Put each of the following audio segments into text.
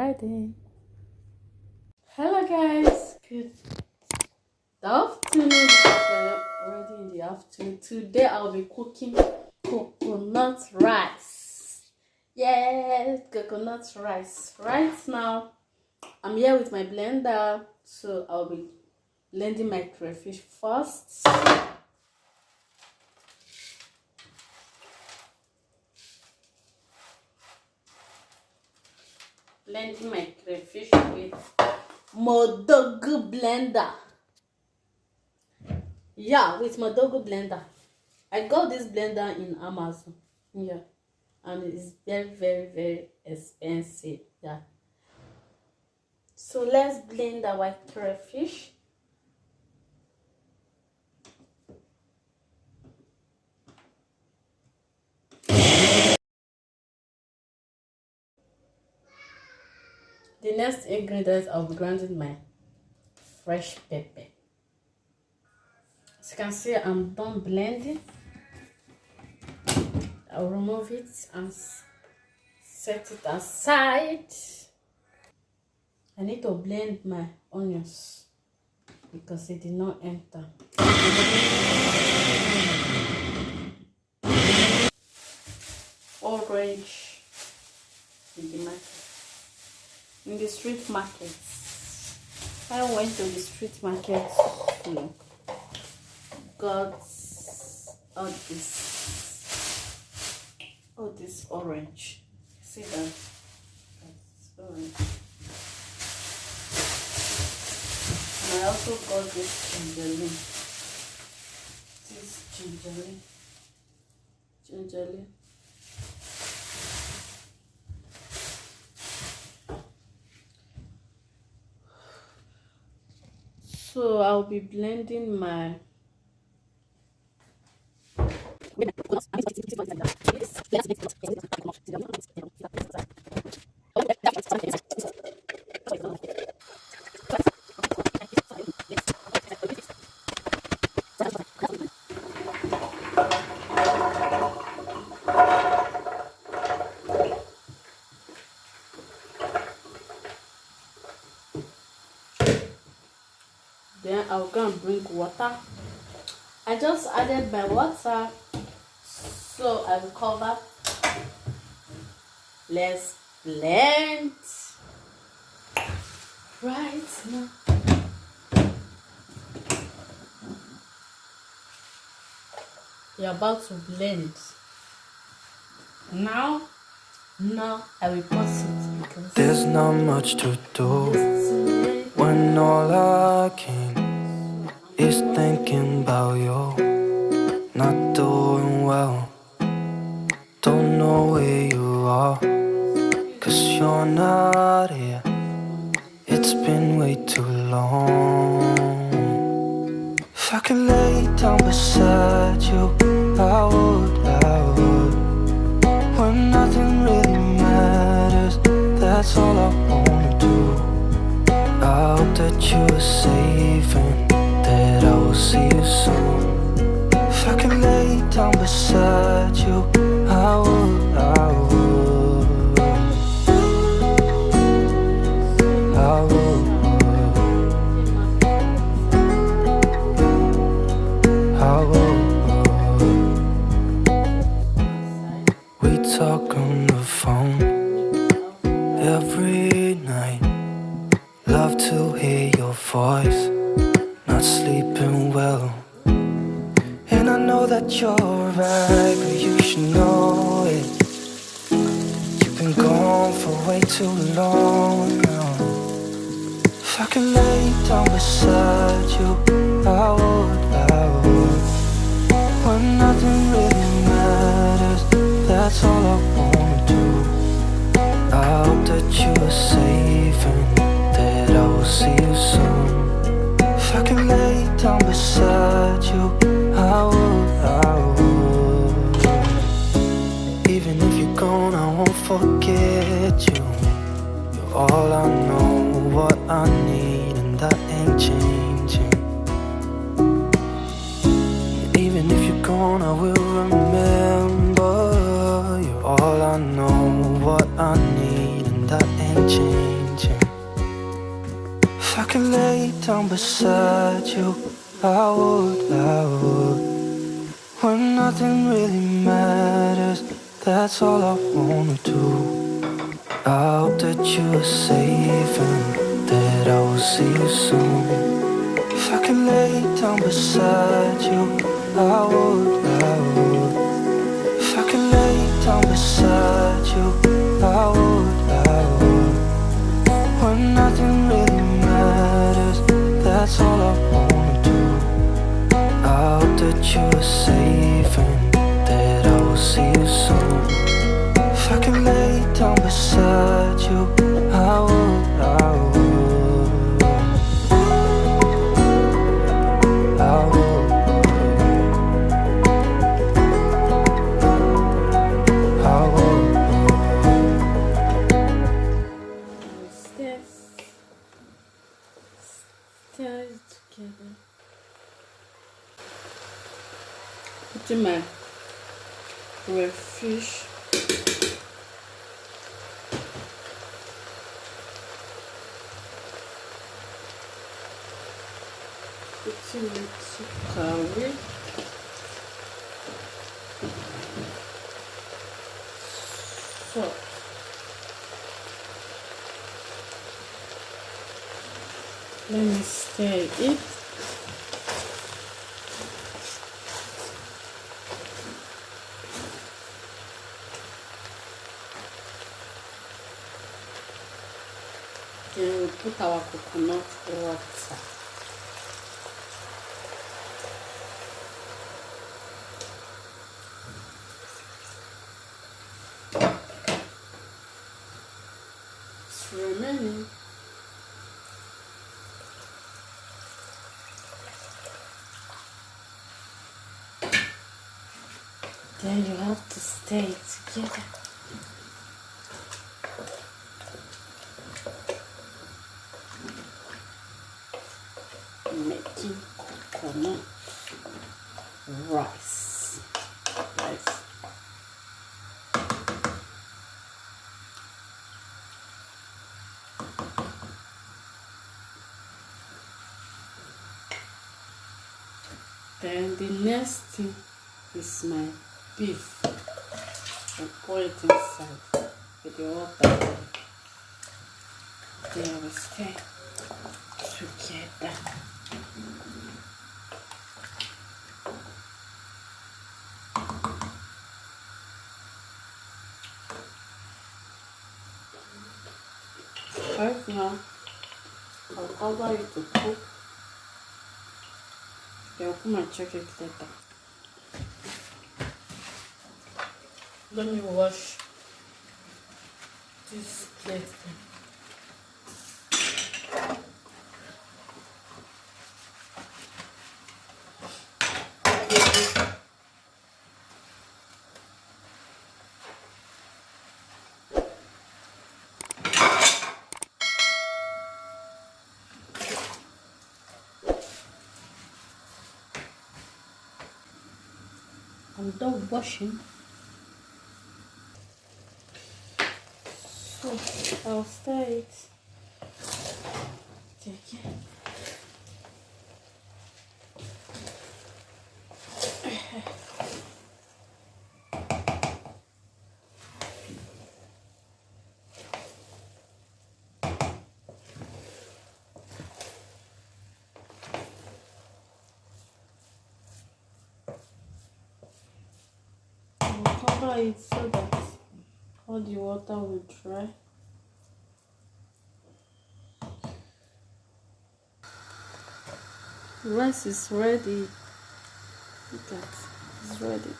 riding. Hello guys, good afternoon. Already in the afternoon. Today I'll be cooking coconut rice. Yes, coconut rice. Right now I'm here with my blender, so I'll be blending my crayfish first. Blending my crayfish with Modogu blender. Yeah, with Modogu blender. I got this blender in Amazon. Yeah, and it's very expensive. Yeah. So let's blend our crayfish. The next ingredient, I'll be grinding my fresh pepper. As you can see, I'm done blending. I'll remove it and set it aside. I need to blend my onions because it did not enter. Orange in the market. In the street markets. I went to the street market to got all this orange. See that? That's orange. And I also got this gingerly. Gingerly. So I'll be blending my then I'll go and bring water. I just added my water, so I will cover. Let's blend right now. You're about to blend. Now I will pause it because there's not much to do when all I can is thinking about you. Not doing well, don't know where you are, 'cause you're not here. It's been way too long. If I could lay down beside you, I would. When nothing really matters, that's all I wanna do. I hope that you are safe and that I will see you soon. If I could lay down beside you, I would. We talk on the phone every night. Love to hear your voice. Not sleeping well, and I know that you're right, but you should know it. You've been gone for way too long now. If I could lay down beside you, I would. When nothing really matters, that's all I wanna do. I hope that you are safe and that I will see you soon. If I could lay down beside you, I would. Even if you're gone, I won't forget you. You're all I know, what I need, and that ain't changing. Even if you're gone, I will remember. You're all I know, what I need, and that ain't changing. could lay down beside you, I would. When nothing really matters, that's all I wanna do. I hope that you are safe and that I will see you soon. If I could lay down beside you, I would. If I could lay down beside you, I would. When nothing really matters, that's all I wanna do. I hope that you are safe and that I will see you soon. If I could lay down beside you, I would. Tie it together. Putting my red fish. Putting it to curry. Salt. Let me stir it. Then we put our coconut water. It's remaining. Then you have to stir it together. Making coconut rice. Then the next thing is my beef. I pour it inside with the water. Then we stir together. Right now, I'll cover it to cook. Then I'll put my chicken later. Let me wash this plate. I'm done washing. So I'll stir it. Take it. Cover it so that all the water will dry. The rice is ready. Look at it, it's ready.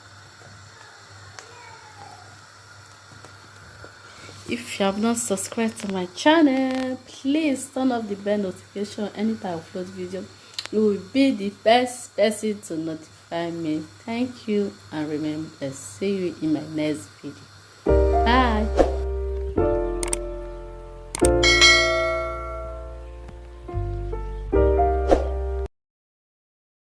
If you have not subscribed to my channel, please turn off the bell notification anytime I upload video. You will be the first person to notify me. Thank you and remember, see you in my next video. Bye.